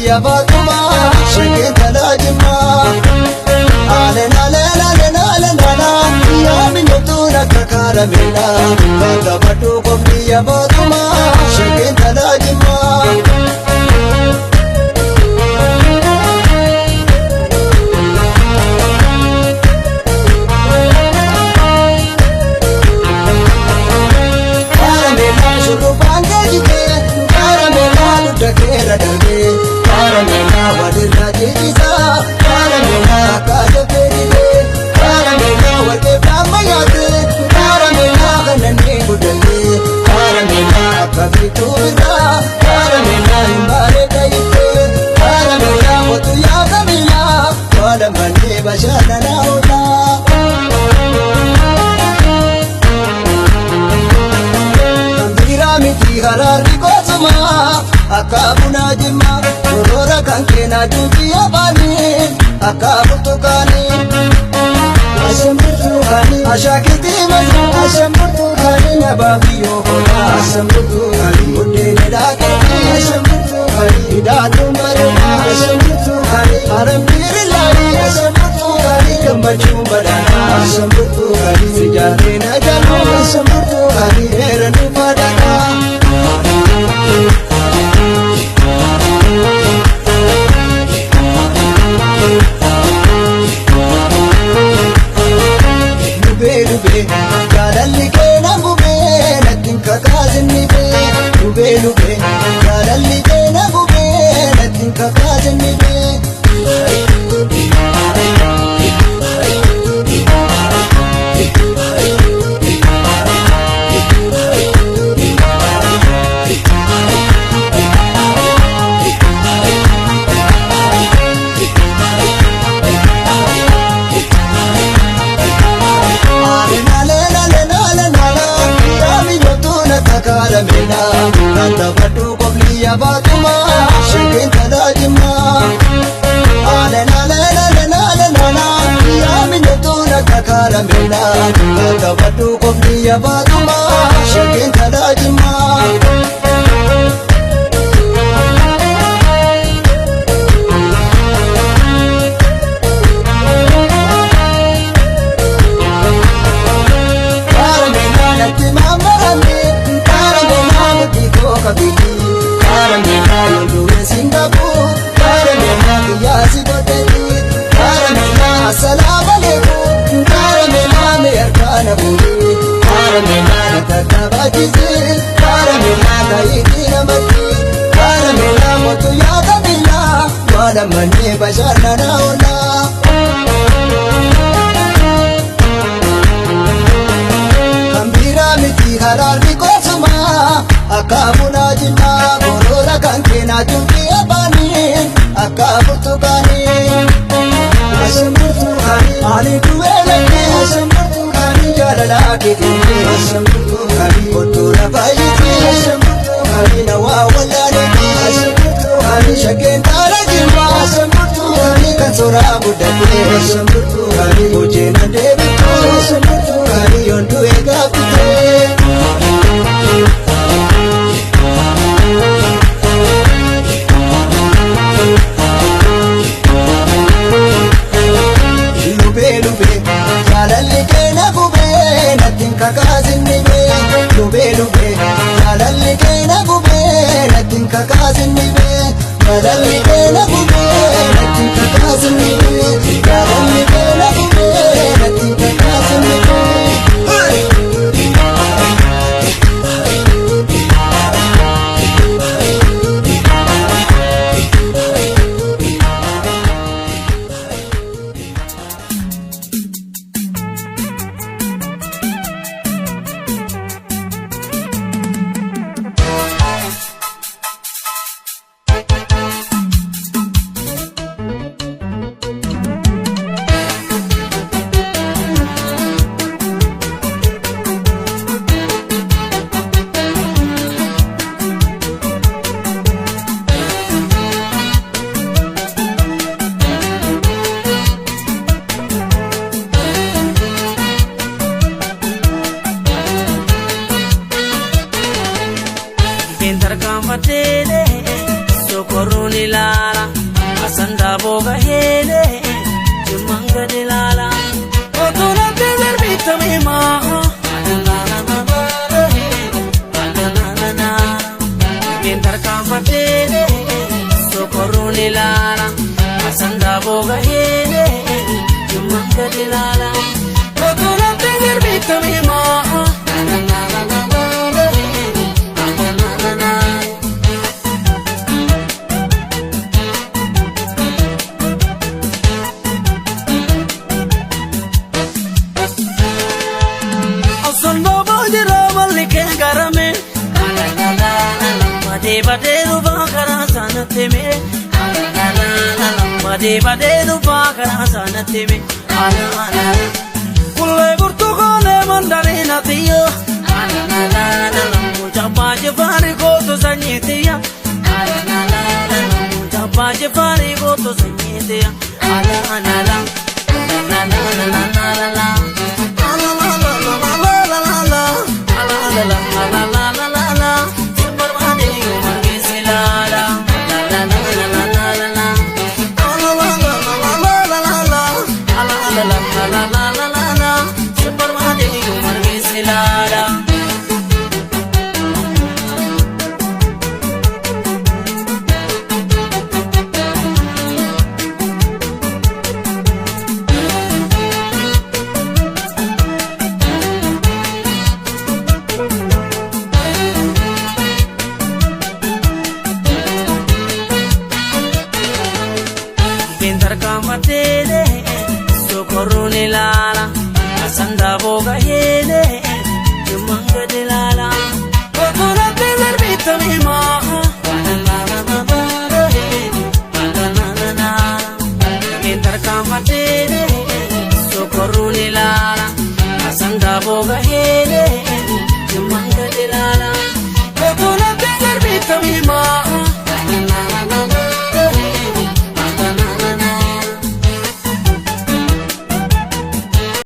biyya baatuma shakeen talaa jimmaa. Alen alen alen alen alen yaami nyootuun akka kaarameelaa bakka baduu qof biyya baatuma shakeen talaa jimmaa. Karamela wadirra jijisa, karamela kaja peride, karamela wate pamayate, karamela kanane budale, karamela kabitu bida, karamela imbare kaite, karamela watu ya kamila, wala mane bashana naola. Kambira miti harari kosuma, akabuna jima. Rora kankena dubi abani akabutu kani asambutu kani ashakiti mazu asambutu kani nababiyo kona asambutu kani mudene dakati asambutu kani idatu marina asambutu kani arambirillahi asambutu kani gambachu badana asambutu kani sijare najanu asambutu kani eranu padana. Jaalalli keena gubee nattiin kakaasinni bee gubee lubee jaalalli keena gubee nattiin kakaasinni bee. Karamela kanta baduu qof biyya baatuma shakeen talaa jimmaa. Alen alen alen alen alen yaami nyootuun akka karamela kanta baduu qof biyya baatuma shakeen talaa jimmaa. Karamela yolure singabu, karamela kiyasi godeli, karamela assalamu alaikum, karamela meerkana buri, karamela natakabajizi, karamela kaiti namati, karamela motu yaadamila, wala mane bashana naola. Kambira miti harari kosuma, akabuna jima. Rora kankena dubi abani akabutu kani asambutu kani ali duelake asambutu kani jalala kiti asambutu kani otura bayiti asambutu kani nawa walani asambutu kani shaken tarajima asambutu kani kansora budate asambutu kani ojena debitu asambutu kani yondu egapite. Jaalalli keena gubee nattiin kakaasinni bee lubee lubee jaalalli keena gubee nattiin kakaasinni bee jaalalli keena gubee nattiin kakaasinni bee jaalalli boga hele jumanga dilala otona tezerbita mima Gentar kafatele socorro nilala asanda boga hele jumanga dilala otona tezerbita mima Bade ruba kara sanate me la la la la bade ruba kara sanate me la la la kulle burtukane mandarina tiya la la la la mujaba jafari ko to sanyitiya la la la la mujaba jafari ko to sanyitiya la la la la la la la la la Gentar kamatele socorro nilala asanda boga hele jumanga dilala otona tezerbita mima Gentar kamatele socorro nilala asanda boga hele